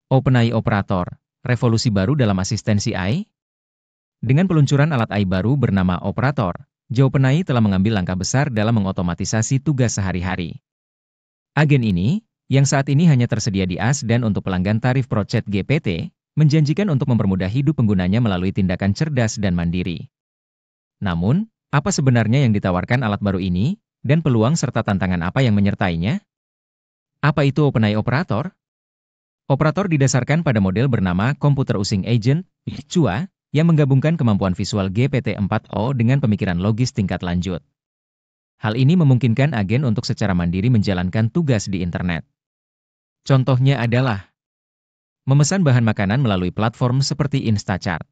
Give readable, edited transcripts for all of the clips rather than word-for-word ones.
OpenAI Operator, revolusi baru dalam asistensi AI? Dengan peluncuran alat AI baru bernama Operator, OpenAI telah mengambil langkah besar dalam mengotomatisasi tugas sehari-hari. Agen ini, yang saat ini hanya tersedia di AS dan untuk pelanggan tarif Pro ChatGPT, menjanjikan untuk mempermudah hidup penggunanya melalui tindakan cerdas dan mandiri. Namun, apa sebenarnya yang ditawarkan alat baru ini, dan peluang serta tantangan apa yang menyertainya? Apa itu OpenAI Operator? Operator didasarkan pada model bernama Computer Using Agent, CUA, yang menggabungkan kemampuan visual GPT-4o dengan pemikiran logis tingkat lanjut. Hal ini memungkinkan agen untuk secara mandiri menjalankan tugas di internet. Contohnya adalah memesan bahan makanan melalui platform seperti Instacart,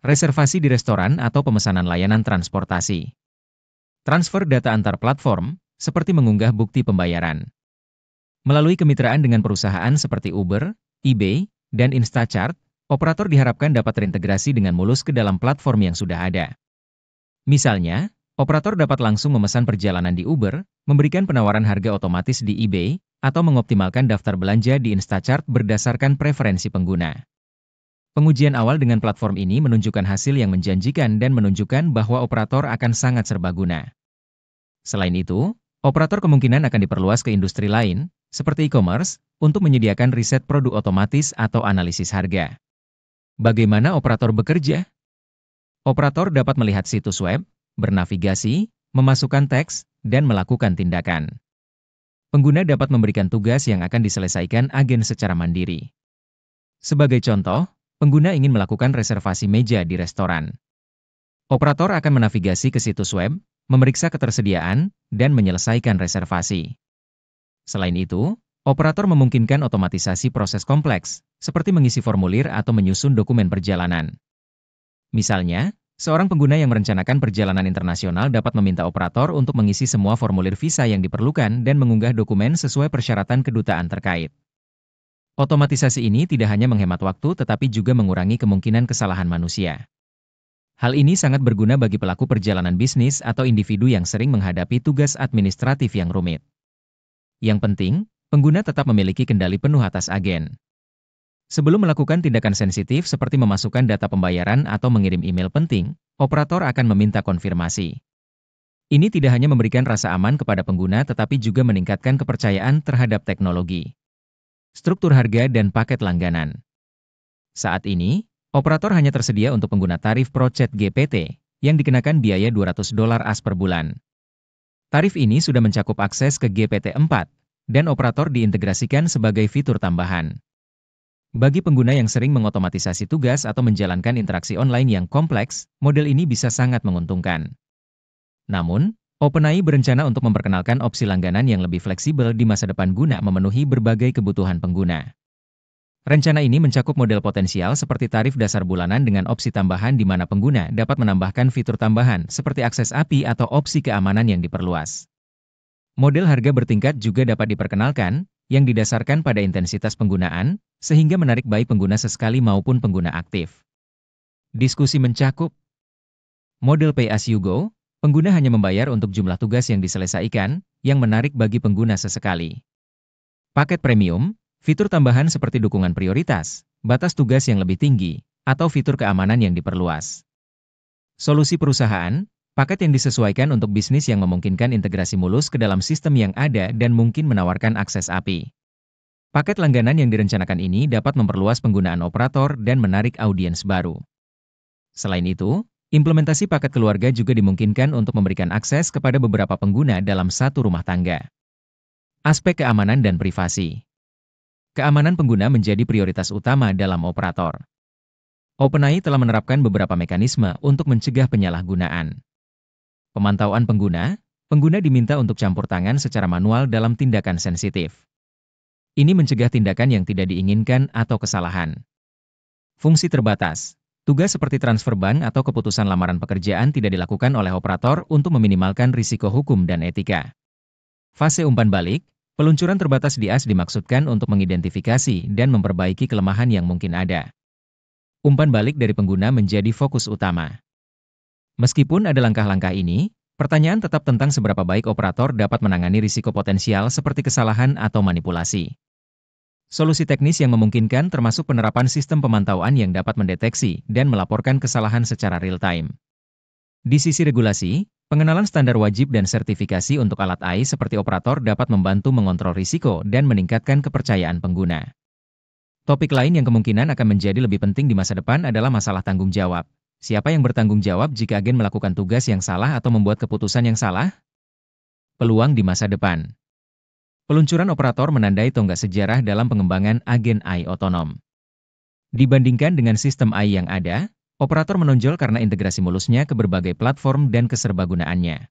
reservasi di restoran atau pemesanan layanan transportasi, transfer data antar platform, seperti mengunggah bukti pembayaran. Melalui kemitraan dengan perusahaan seperti Uber, eBay, dan Instacart, operator diharapkan dapat terintegrasi dengan mulus ke dalam platform yang sudah ada. Misalnya, operator dapat langsung memesan perjalanan di Uber, memberikan penawaran harga otomatis di eBay, atau mengoptimalkan daftar belanja di Instacart berdasarkan preferensi pengguna. Pengujian awal dengan platform ini menunjukkan hasil yang menjanjikan dan menunjukkan bahwa operator akan sangat serbaguna. Selain itu, operator kemungkinan akan diperluas ke industri lain, seperti e-commerce, untuk menyediakan riset produk otomatis atau analisis harga. Bagaimana operator bekerja? Operator dapat melihat situs web, bernavigasi, memasukkan teks, dan melakukan tindakan. Pengguna dapat memberikan tugas yang akan diselesaikan agen secara mandiri. Sebagai contoh, pengguna ingin melakukan reservasi meja di restoran. Operator akan menavigasi ke situs web, memeriksa ketersediaan, dan menyelesaikan reservasi. Selain itu, operator memungkinkan otomatisasi proses kompleks, seperti mengisi formulir atau menyusun dokumen perjalanan. Misalnya, seorang pengguna yang merencanakan perjalanan internasional dapat meminta operator untuk mengisi semua formulir visa yang diperlukan dan mengunggah dokumen sesuai persyaratan kedutaan terkait. Otomatisasi ini tidak hanya menghemat waktu tetapi juga mengurangi kemungkinan kesalahan manusia. Hal ini sangat berguna bagi pelaku perjalanan bisnis atau individu yang sering menghadapi tugas administratif yang rumit. Yang penting, pengguna tetap memiliki kendali penuh atas agen. Sebelum melakukan tindakan sensitif seperti memasukkan data pembayaran atau mengirim email penting, operator akan meminta konfirmasi. Ini tidak hanya memberikan rasa aman kepada pengguna tetapi juga meningkatkan kepercayaan terhadap teknologi. Struktur harga dan paket langganan. Saat ini, operator hanya tersedia untuk pengguna tarif Pro ChatGPT, yang dikenakan biaya $200 AS per bulan. Tarif ini sudah mencakup akses ke GPT-4, dan operator diintegrasikan sebagai fitur tambahan. Bagi pengguna yang sering mengotomatisasi tugas atau menjalankan interaksi online yang kompleks, model ini bisa sangat menguntungkan. Namun, OpenAI berencana untuk memperkenalkan opsi langganan yang lebih fleksibel di masa depan guna memenuhi berbagai kebutuhan pengguna. Rencana ini mencakup model potensial seperti tarif dasar bulanan dengan opsi tambahan di mana pengguna dapat menambahkan fitur tambahan seperti akses API atau opsi keamanan yang diperluas. Model harga bertingkat juga dapat diperkenalkan, yang didasarkan pada intensitas penggunaan, sehingga menarik baik pengguna sesekali maupun pengguna aktif. Diskusi mencakup model Pay as you go, pengguna hanya membayar untuk jumlah tugas yang diselesaikan, yang menarik bagi pengguna sesekali. Paket premium, fitur tambahan seperti dukungan prioritas, batas tugas yang lebih tinggi, atau fitur keamanan yang diperluas. Solusi perusahaan, paket yang disesuaikan untuk bisnis yang memungkinkan integrasi mulus ke dalam sistem yang ada dan mungkin menawarkan akses API. Paket langganan yang direncanakan ini dapat memperluas penggunaan operator dan menarik audiens baru. Selain itu, implementasi paket keluarga juga dimungkinkan untuk memberikan akses kepada beberapa pengguna dalam satu rumah tangga. Aspek keamanan dan privasi. Keamanan pengguna menjadi prioritas utama dalam operator. OpenAI telah menerapkan beberapa mekanisme untuk mencegah penyalahgunaan. Pemantauan pengguna, pengguna diminta untuk campur tangan secara manual dalam tindakan sensitif. Ini mencegah tindakan yang tidak diinginkan atau kesalahan. Fungsi terbatas. Tugas seperti transfer bank atau keputusan lamaran pekerjaan tidak dilakukan oleh operator untuk meminimalkan risiko hukum dan etika. Fase umpan balik. Peluncuran terbatas di AS dimaksudkan untuk mengidentifikasi dan memperbaiki kelemahan yang mungkin ada. Umpan balik dari pengguna menjadi fokus utama. Meskipun ada langkah-langkah ini, pertanyaan tetap tentang seberapa baik operator dapat menangani risiko potensial seperti kesalahan atau manipulasi. Solusi teknis yang memungkinkan termasuk penerapan sistem pemantauan yang dapat mendeteksi dan melaporkan kesalahan secara real-time. Di sisi regulasi, pengenalan standar wajib dan sertifikasi untuk alat AI seperti operator dapat membantu mengontrol risiko dan meningkatkan kepercayaan pengguna. Topik lain yang kemungkinan akan menjadi lebih penting di masa depan adalah masalah tanggung jawab. Siapa yang bertanggung jawab jika agen melakukan tugas yang salah atau membuat keputusan yang salah? Peluang di masa depan. Peluncuran operator menandai tonggak sejarah dalam pengembangan agen AI otonom. Dibandingkan dengan sistem AI yang ada, operator menonjol karena integrasi mulusnya ke berbagai platform dan keserbagunaannya.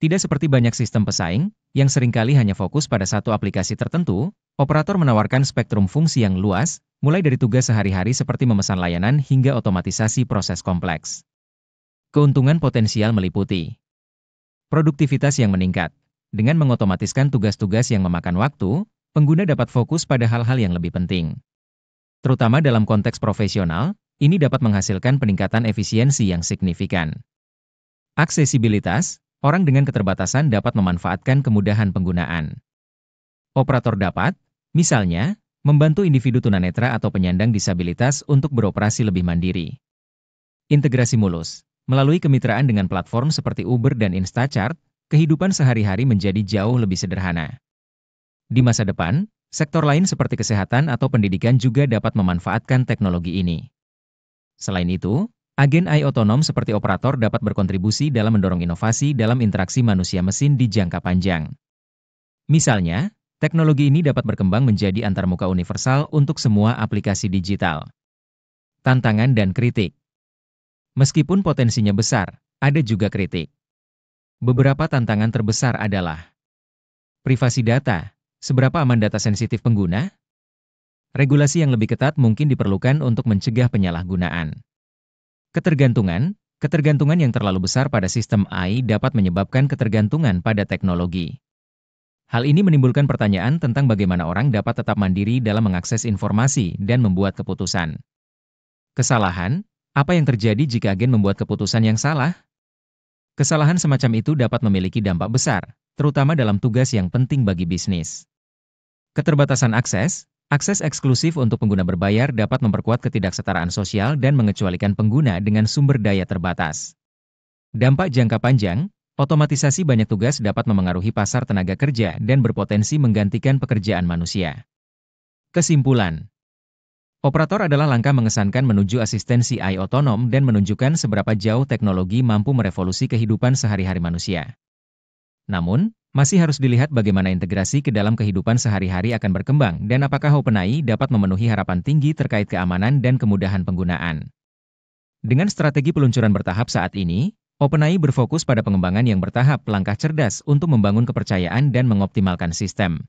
Tidak seperti banyak sistem pesaing, yang seringkali hanya fokus pada satu aplikasi tertentu, operator menawarkan spektrum fungsi yang luas, mulai dari tugas sehari-hari seperti memesan layanan hingga otomatisasi proses kompleks. Keuntungan potensial meliputi produktivitas yang meningkat. Dengan mengotomatiskan tugas-tugas yang memakan waktu, pengguna dapat fokus pada hal-hal yang lebih penting. Terutama dalam konteks profesional, ini dapat menghasilkan peningkatan efisiensi yang signifikan. Aksesibilitas, orang dengan keterbatasan dapat memanfaatkan kemudahan penggunaan. Operator dapat, misalnya, membantu individu tunanetra atau penyandang disabilitas untuk beroperasi lebih mandiri. Integrasi mulus. Melalui kemitraan dengan platform seperti Uber dan Instacart, kehidupan sehari-hari menjadi jauh lebih sederhana. Di masa depan, sektor lain seperti kesehatan atau pendidikan juga dapat memanfaatkan teknologi ini. Selain itu, agen AI otonom seperti operator dapat berkontribusi dalam mendorong inovasi dalam interaksi manusia-mesin di jangka panjang. Misalnya, teknologi ini dapat berkembang menjadi antarmuka universal untuk semua aplikasi digital. Tantangan dan kritik. Meskipun potensinya besar, ada juga kritik. Beberapa tantangan terbesar adalah privasi data. Seberapa aman data sensitif pengguna? Regulasi yang lebih ketat mungkin diperlukan untuk mencegah penyalahgunaan. Ketergantungan yang terlalu besar pada sistem AI dapat menyebabkan ketergantungan pada teknologi. Hal ini menimbulkan pertanyaan tentang bagaimana orang dapat tetap mandiri dalam mengakses informasi dan membuat keputusan. Kesalahan, apa yang terjadi jika agen membuat keputusan yang salah? Kesalahan semacam itu dapat memiliki dampak besar, terutama dalam tugas yang penting bagi bisnis. Keterbatasan akses eksklusif untuk pengguna berbayar dapat memperkuat ketidaksetaraan sosial dan mengecualikan pengguna dengan sumber daya terbatas. Dampak jangka panjang, otomatisasi banyak tugas dapat memengaruhi pasar tenaga kerja dan berpotensi menggantikan pekerjaan manusia. Kesimpulan. Operator adalah langkah mengesankan menuju asistensi AI otonom dan menunjukkan seberapa jauh teknologi mampu merevolusi kehidupan sehari-hari manusia. Namun, masih harus dilihat bagaimana integrasi ke dalam kehidupan sehari-hari akan berkembang dan apakah OpenAI dapat memenuhi harapan tinggi terkait keamanan dan kemudahan penggunaan. Dengan strategi peluncuran bertahap saat ini, OpenAI berfokus pada pengembangan yang bertahap langkah cerdas untuk membangun kepercayaan dan mengoptimalkan sistem.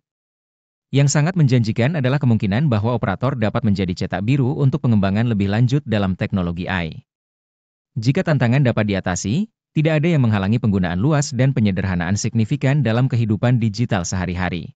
Yang sangat menjanjikan adalah kemungkinan bahwa operator dapat menjadi cetak biru untuk pengembangan lebih lanjut dalam teknologi AI. Jika tantangan dapat diatasi, tidak ada yang menghalangi penggunaan luas dan penyederhanaan signifikan dalam kehidupan digital sehari-hari.